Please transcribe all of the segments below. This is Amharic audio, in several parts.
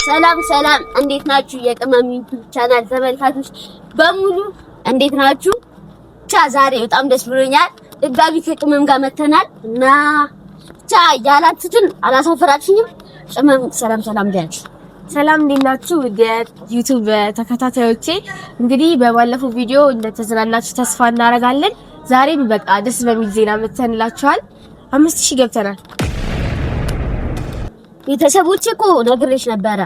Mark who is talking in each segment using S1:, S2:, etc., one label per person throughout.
S1: ሰላም እንዴት ናችሁ? የቅመም ዩቲዩብ ቻናል ተመልካቾች በሙሉ እንዴት ናችሁ? ዛሬ በጣም ደስ ብሎኛል። ድጋሚ ከቅመም ጋር መተናል እና ያላችሁትን አላሳፈራችሁኝም። ቅመም ሰላም ቢያንስ
S2: ሰላም እንዴት ናችሁ? የዩቲዩብ ተከታታዮቼ እንግዲህ በባለፈው ቪዲዮ እንደተዝናናችሁ ተስፋ እናደርጋለን። ዛሬም በቃ ደስ በሚል ዜና መተንላችኋል። 5000 ገብተናል።
S1: ቤተሰቦቼ እኮ ነግሬሽ ነበረ።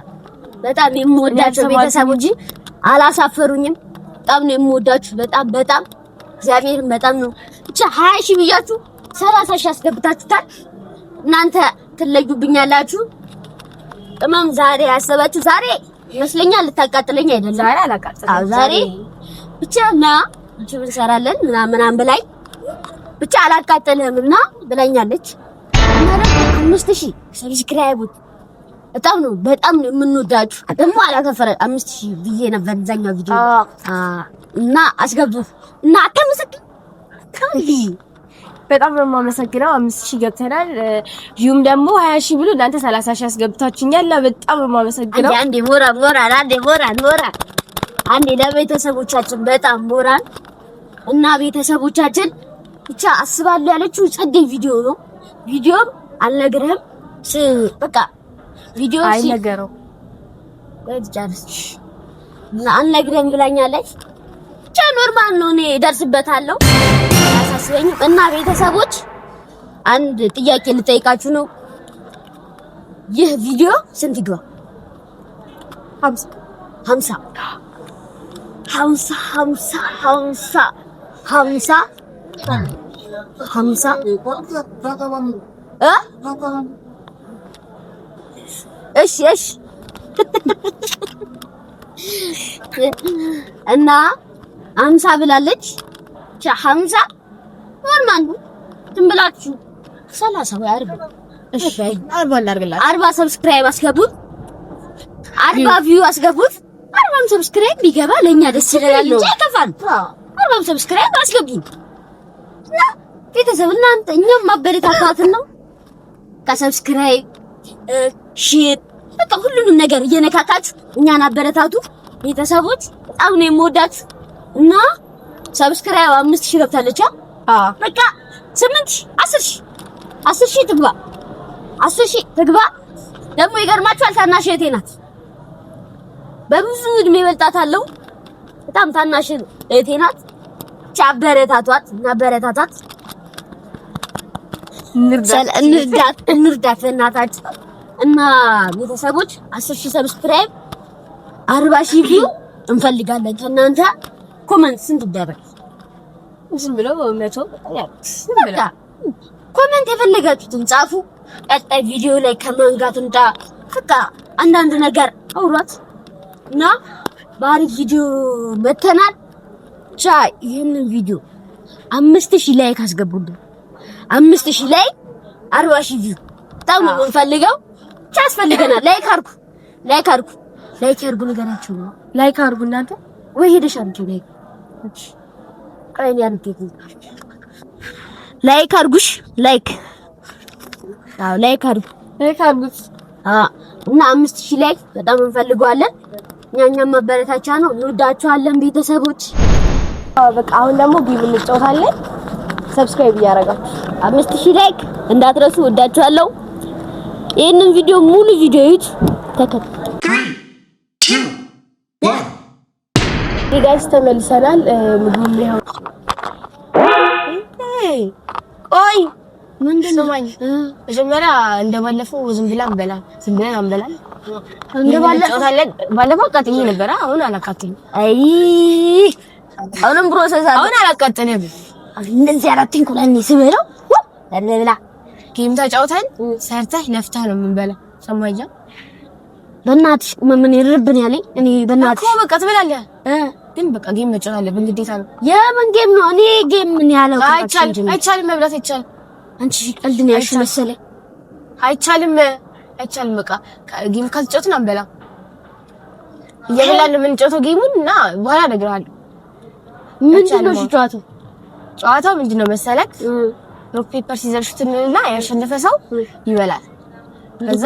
S1: በጣም የምወዳቸው ቤተሰቦቼ አላሳፈሩኝም። በጣም ነው የምወዳችሁ። በጣም እግዚአብሔር በጣም ነው። ብቻ 20 ሺህ ብያችሁ 30 ሺህ አስገብታችሁታል። እናንተ ትለዩብኛላችሁ። ቅመም ዛሬ ያሰባችሁ ዛሬ ይመስለኛል ልታቃጥለኝ አይደለም።
S2: ዛሬ አላቃጥለኝ።
S1: ዛሬ ብቻ ዩቲዩብ እንሰራለን ምናምን ብላኝ ብቻ አላቃጥልህምና ብላኛለች። እና 5000 ሰብስክራይብ በጣም ነው የምንወዳችሁ። ደግሞ አላከፈረ 5000 ብዬ ነበር እዛኛው ቪዲዮ እና አስገቡ እና አተመስግን
S2: በጣም ነው የማመሰግነው። 5000 ገብተናል። ዩም ደግሞ 20000 ብሎ እናንተ 30000 አስገብታችሁኛል። በጣም ነው የማመሰግነው።
S1: አንዴ ሞራል አንዴ ለቤተሰቦቻችን በጣም ሞራል እና ቤተሰቦቻችን ብቻ አስባለሁ ያለችው ጸደይ ቪዲዮ ነው። ቪዲዮም አልነግርህም በቃ ቪዲዮ
S2: አይነገረው
S1: ወይስ እና አልነግርህም ብላኛለች። ብቻ ኖርማል ነው። እኔ እደርስበታለሁ አያሳስበኝም። እና ቤተሰቦች አንድ ጥያቄ ልጠይቃችሁ ነው። ይህ ቪዲዮ ስንት ይግባ? 50 እሺ እና 50 ብላለች። 50 ኖርማል ነው። ዝም ብላችሁ 30 ወይ 40 እሺ 40 ላድርግላችሁ። 40 ሰብስክራይብ አስገቡት። 40 ቪው አስገቡት። 40 ሰብስክራይብ ቢገባ ለኛ ደስ ይላል እንጂ አይከፋም። 40 ሰብስክራይብ አስገቡት። እና ቤተሰብ እናንተ እኛም ማበረታታትን ነው። ከሰብስክራይብ ሼር በቃ ሁሉንም ነገር እየነካካችሁ እኛን አበረታቱ። ቤተሰቦች በጣም ነው የምወዳችሁ እና ሰብስክራይብ 5000 ገብታለች። በቃ 8000 10,000 ትግባ 10,000 ትግባ። ደግሞ ይገርማችኋል ታናሽ እህቴ ናት። በብዙ እድሜ በልጣታለሁ። በጣም ታናሽ እህቴ ናት። አበረታቷት እና አበረታታት እንርዳት በእናታችሁ። እና ቤተሰቦች 10,000 ሰብስክራይብ 40,000 ቪው እንፈልጋለን ከእናንተ። ኮሜንት ስንት ይደረግ?
S2: ዝም ብሎ 100
S1: ኮሜንት የፈለጋችሁትን ጻፉ። ቀጣይ ቪዲዮ ላይ ከማን ጋር ትምጣ በቃ አንዳንድ ነገር አውሯት እና በአሪፍ ቪዲዮ መተናል። ይህንን ቪዲዮ 5000 ላይክ አስገቡልን። 5000 ላይክ 40,000 ቪው በጣም ነው የምንፈልገው። ያስፈልገናል። ላይክ አድርጉ ነገራችሁ ነው።
S2: ላይክ አድርጉ እናንተ
S1: ወይ ሄደሽ አንቺ ላይክ አድርጉሽ ላይክ አድርጉት እና 5000 ላይክ በጣም እንፈልገዋለን። እኛም ማበረታቻ ነው። እንወዳችኋለን ቤተሰቦች።
S2: በቃ አሁን ደግሞ ጌም እንጫወታለን። ሰብስክራይብ እያደረጋችሁ
S1: 5000 ላይክ እንዳትረሱ። ወዳችኋለሁ። ይሄንን ቪዲዮ ሙሉ ቪዲዮ ይዩት። ተከታተሉ።
S3: 3 2 1
S2: ጋይስ ተመልሰናል። ምግብ ነው።
S1: ቆይ ምንድን ነው ማኝ
S2: መጀመሪያ እንደባለፈው ዝም ብለን አንበላም። ባለፈው አቃጥኝ ነበር። አሁን አላቃጥኝ።
S1: አሁንም ፕሮሰስ አለ።
S2: አሁን አላቃጥኝም።
S1: እንደዚህ አራተኝ ኩላኔ ስበለው ለለላ
S2: ጌም ተጫውተን ሰርተህ ለፍተህ ነው የምንበላ። ሰማኛ
S1: በእናትሽ ምን ይርብን ያለኝ እኔ በእናትሽ
S2: እኮ በቃ ትበላለህ። ግን በቃ ጌም መጫወት አለብን ግዴታ ነው።
S1: የምን ጌም ነው? እኔ ጌም ምን ያለው
S2: አይቻልም መብላት አይቻልም።
S1: አንቺ ቀልድ ነው ያልሽ መሰለኝ።
S2: አይቻልም በቃ ጌም ካልተጫወትን አንበላ። እየበላን የምንጫወተው ጌሙን እና በኋላ እነግርሃለሁ።
S1: ምንድነው
S2: ጨዋታው ምንድነው መሰለክ? ሮክ ፔፐር ሲዘር ሹት እና ያሸነፈ ሰው ይበላል። ከዛ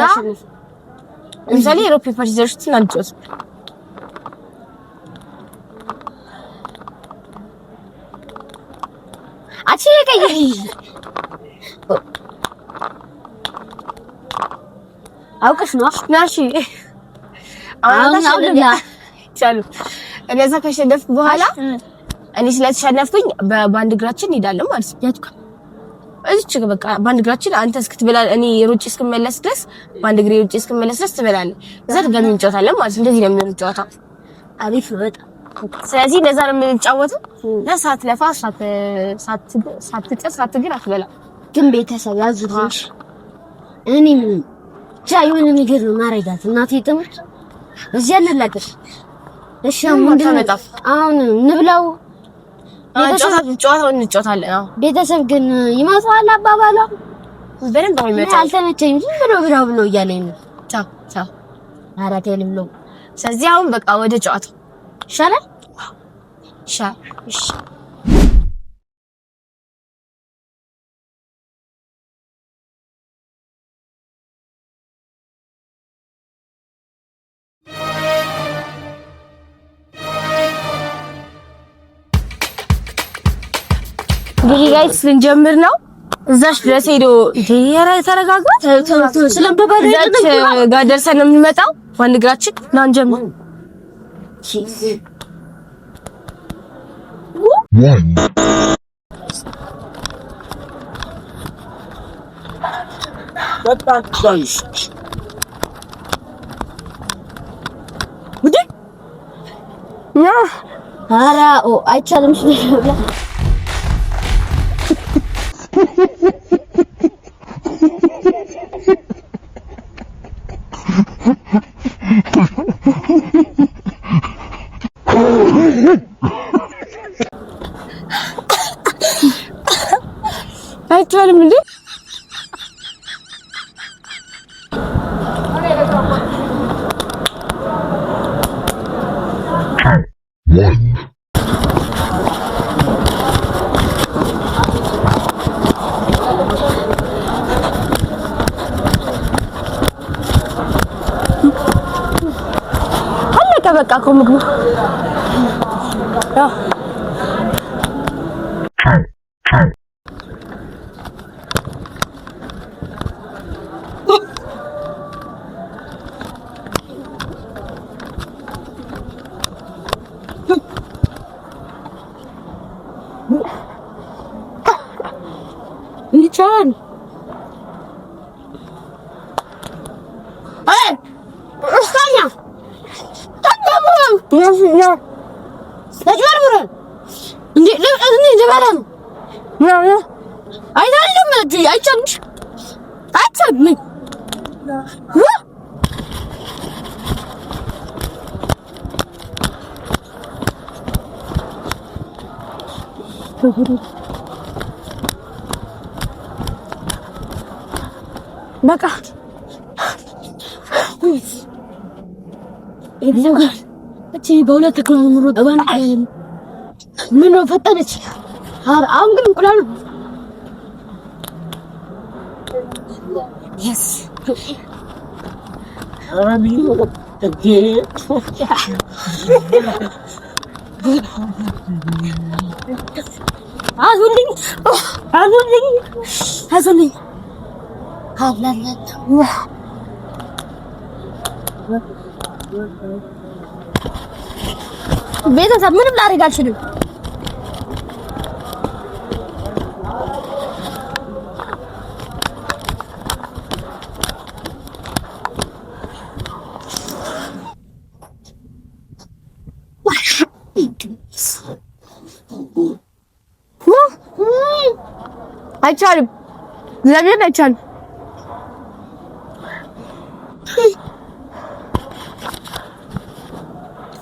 S2: ለምሳሌ ሮክ ፔፐር ሲዘርሽ ትናንጮስ
S1: አቺ ከይ አውቀሽ ነው ናሺ አሁን
S2: ቻሉ እነዛ ከሸነፍኩ በኋላ እኔ ስለተሸነፍኩኝ በባንድ እግራችን እንሄዳለን ማለት ነው። እዚች በቃ ባንድ እግራችን አንተ እስክትበላ እኔ ሩጭ እስክመለስ ድረስ ባንድ እግሬ ሩጭ እስክመለስ ድረስ ትበላለህ። እዛ ድጋሚ እንጫወታለን ማለት እንደዚህ ነው የሚሆነው ጨዋታው።
S1: አሪፍ በጣም
S2: ስለዚህ ለዛ ነው የምንጫወተው። ለሰዓት ለፋ ሳትግር አትበላ።
S1: ግን ቤተሰብ ያዙልሽ እኔ ቻዩን ነገር ማረጋት እናቴ ትምህርት እዚያ እንላቀስ እሺ አሁን እንብላው
S2: ጨዋታውን እንጫወታለን። አዎ
S1: ቤተሰብ ግን ይመጣል አባባሏ
S2: በደንብ ነው የሚመጣው።
S1: አልተመቸኝም ዝም ብሎ እያለኝ ነው። ቻው አራቴ ልብሎ።
S2: ስለዚህ አሁን በቃ ወደ ጨዋታው
S1: ይሻላል።
S2: እሺ እንግዲህ ጋይስ ልንጀምር ነው። እዛች ድረስ ሄዶ ተረጋጋ ስለበባለ ጋር ደርሰን ነው የሚመጣው። ዋን እግራችን ና እንጀምር።
S1: አይቻልም
S2: አይቻልም እንዴ? አለቀ በቃ እኮ ምግቡ
S1: ይቻላል። እስካኛ
S2: በቃ
S1: እቺ በሁለት እግሯ ነው የምሮጠው። ምን ነው ፈጠነች። አሁን ግን እንቁላል yes አዙልኝ ቤተሰብ ምንም ላደርግ አልችልም።
S2: አይቻልም። ለምን አይቻልም?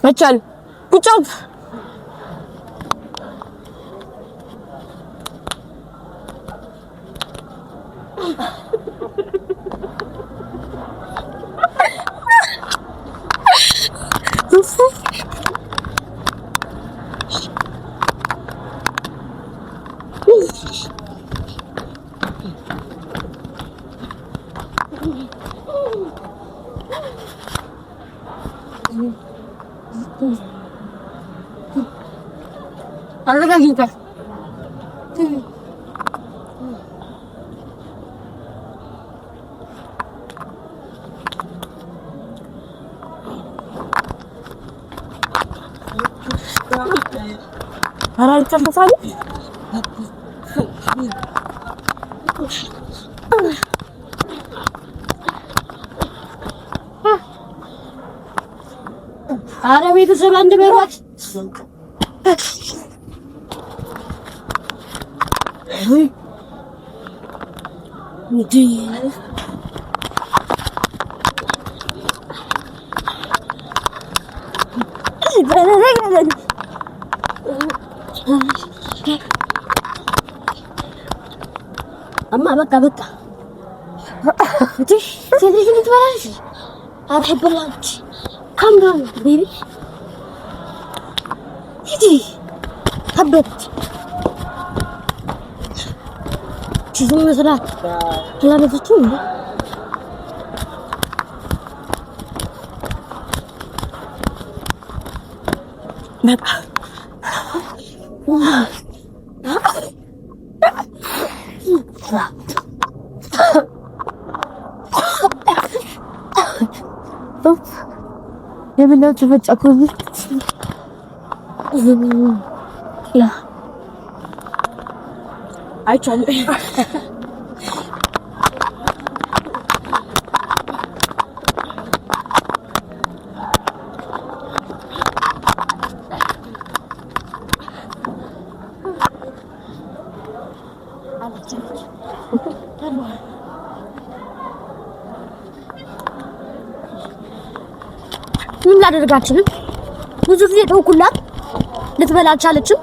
S2: አይቻልም። ቁጭ አረጋግጣ አራል ተፈሳለ አረ ቤተሰብ አንድ በሯት
S1: أما بقى تدري كنت بلاش أحب اللانش كم دون بيبي تدري حبت تشوفون مثلا لا بفتون بقى የምነው ተፈጫኩኝ ያ አይቻለሁ ምን ላደርጋችሁ ብዙ ጊዜ ተውኩላት ልትበላ አልቻለችም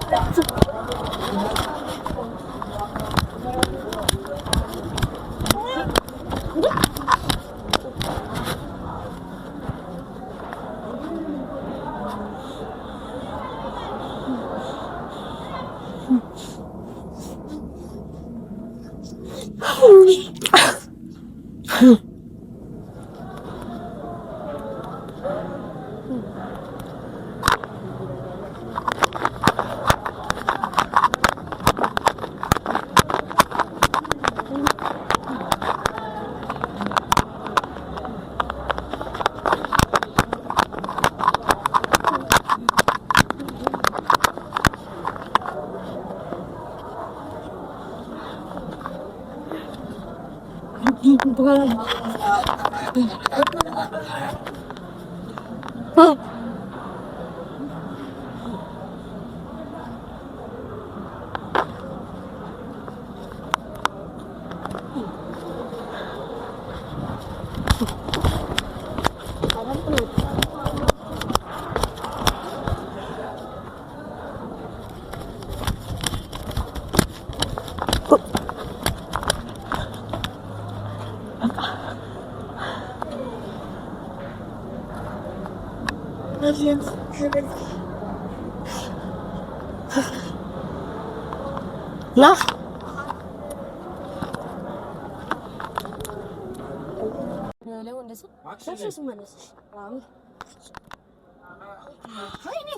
S1: لا لو እንደዚህ ሸሽ ስመለስሽ አዎ ወይኔ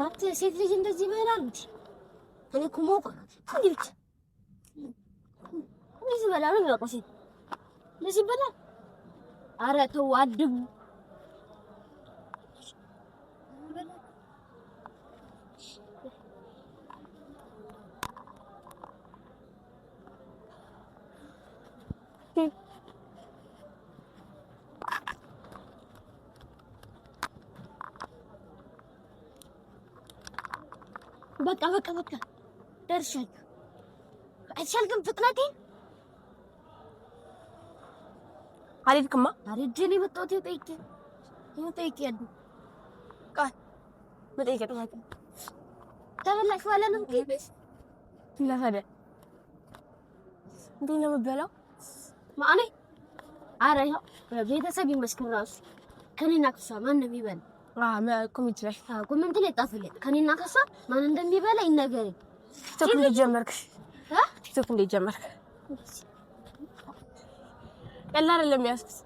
S1: አንተ ሴት ልጅ እንደዚህ ይበላል እንዴ? እኔ እኮ ሞቅ እንዴት እንደዚህ ይበላል ነው ያቆሴ እንደዚህ ይበላል? ኧረ ተው አድቡ በቃ ደርሻለሁ። አይቻልም ፍጥነቴን አልሄድክማ አልሄድም የመጣሁት ጠይቄያለሁ። ቃል መጠየቅ ተበላሽ ማለት ነው። ለፈደ እንዴት ነው የምበላው? ማኔ ኧረ ያው ቤተሰብ ይመስክር ራሱ ከኔና ከሷ ማን እንደሚበላ
S2: ኮሜንት ላይ
S1: ኮሜንት ላይ ጻፉልኝ። ከኔና ከሷ ማን እንደሚበላ ይነገረኝ።
S2: ቲክቶክ እንዴት ጀመርክ? ቲክቶክ እንዴት ጀመርክ? ቀላል አይደለም ያስኩት።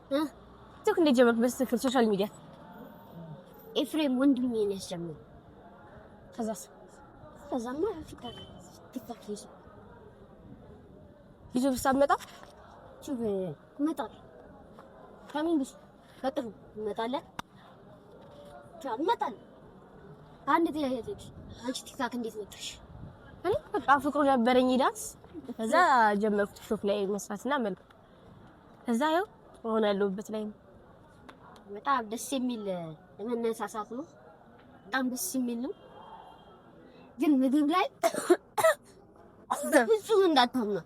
S2: ቲክቶክ እንዴት ጀመርክ? በስተክል ሶሻል ሚዲያ
S1: ኤፍሬም ወንድሜ ነው ያስጀመረው። ከዛማ ቲክቶክ
S2: ዩቲዩብ ሳመጣ
S1: ዩቲዩብ መጣ ከሚንግስ ከጥሩ መጣለ ታመጣለ አንድ ጥያቄ አንቺ ቲክቶክ እንዴት መጣሽ?
S2: እኔ በቃ ፍቅሩ ነበረኝ ዳንስ ከዛ ጀመርኩ ቲክቶክ ላይ መስራትና መልኩ ከዛ ያው ሆናለሁበት ላይ
S1: በጣም ደስ የሚል ለመነሳሳት ነው። በጣም ደስ የሚል ነው። ግን ምግብ ላይ ብዙ እንዳታምና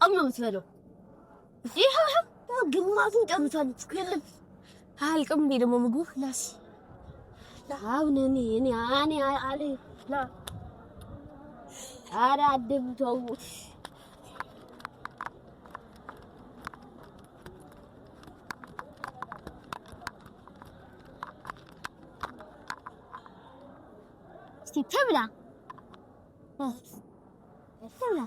S1: አምና ምትበለው ይሄ ግማሹን ጨምሳለች ከለም
S2: አልቅም እንዴ ደግሞ ምግቡ ላስ
S1: አሁን እኔ አለ ላ አራ አደምተው تبلع تبلع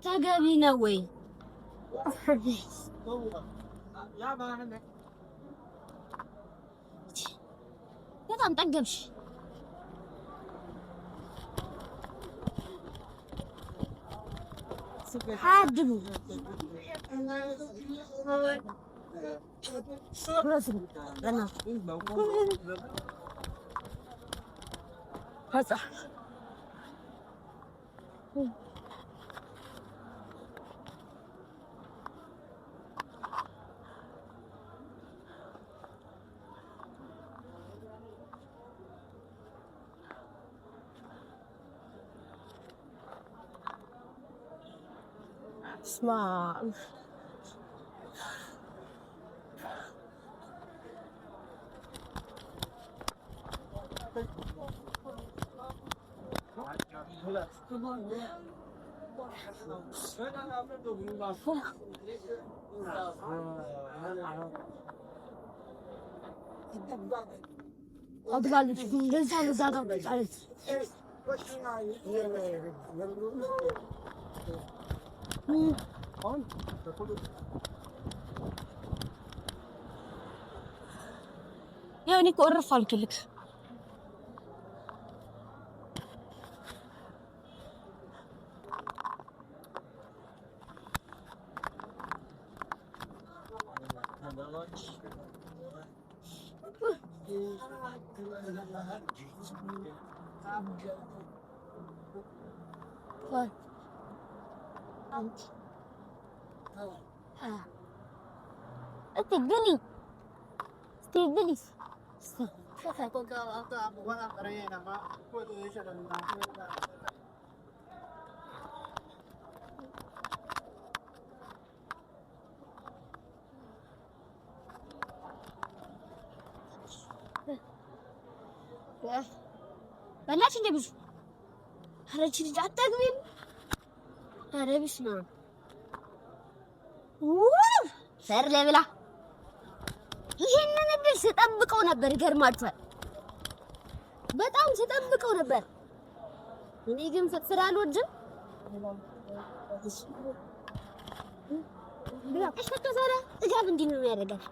S1: ተገቢ ነው ወይ? በጣም ጠገብሽ። حادم انا هذا
S2: اسمع
S1: أطلع لك لسه زادة
S2: يعني كورف لك
S1: تقبلي تقبلي بلاش انت بس هرجع رجعت تقبل هذا بسنا سر لبلا ይሄንን እድል ስጠብቀው ነበር። ይገርማችኋል፣ በጣም ስጠብቀው ነበር። እኔ ግን ፍርፍር አልወድም። አሽከከሰረ ጥጋብ እንዲህ ነው ያደርጋል።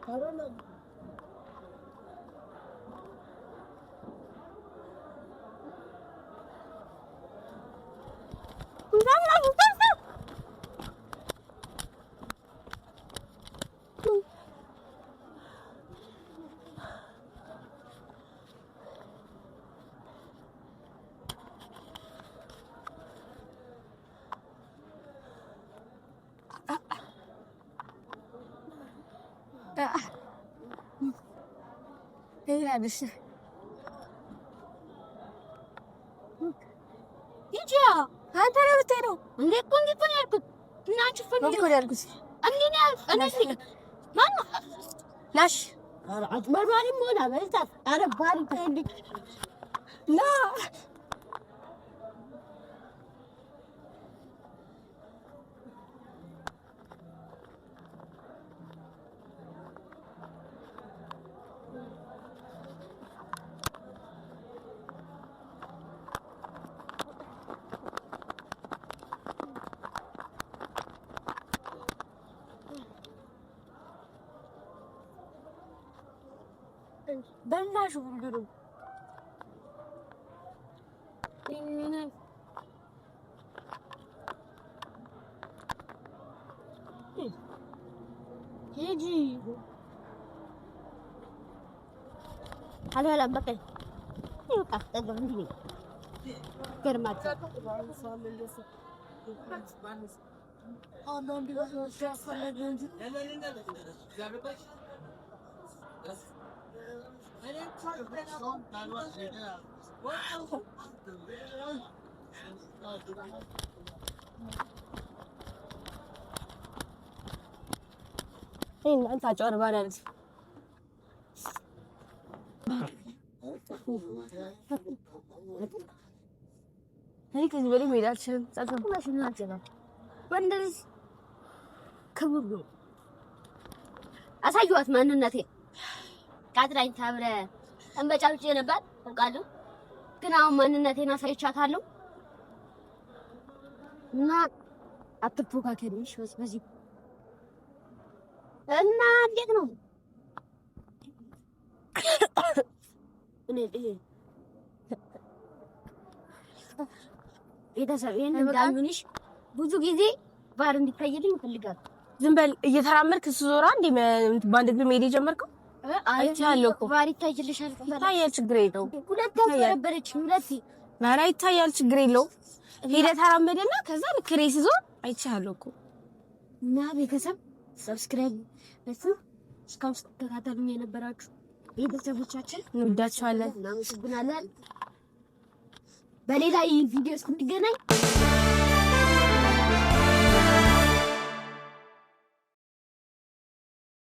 S2: ايه بس
S1: يجي انت انا بتيرو اللي كون يركض ناچ فني
S2: كون يركض
S1: انا ما
S2: لاش
S1: አጭበርባሪ ሞላ በልታት አረባሪ ታይልኝ ላ በላሽ ሁሉ ሂጂ አልበላም በቃ ይውጣ ጠግብ እንዴ ገርማት انت አጭበርባሪ አይደል هيك زبالي ما يدالش تصدق ما شنو نجيبها ወንድልጅ ክቡር ነው አሳዩት ማንነቴ ቃጥራኝ ታብረ እንበጫውጭ ነበር አውቃለሁ ግን አሁን ማንነቴን አሳይቻታለሁ እና አትፎካከሪሽ በዚህ እና እንዴት ነው እኔ ቤተሰቤን እንዳሉንሽ ብዙ ጊዜ ባር እንዲታየልኝ ፈልጋለሁ ዝም በል እየተራመድክ ዞራ እንዴ ባንድ እግር መሄድ ጀመርከው አይቻለሁ እኮ ባር ይታይልሻል ታያል ችግር የለው ሁለት ተረበረች ሁለት ማራ ይታያል ችግር የለው ሄደ ተራመደና ከዛ ክሬስ ዞር አይቻለሁ እኮ እና ቤተሰብ ሰብስክራይብ እስካሁን ስትከታተሉኝ የነበራችሁ ቤተሰቦቻችን እንወዳችኋለን እናመሰግናለን በሌላ ቪዲዮ እስክንገናኝ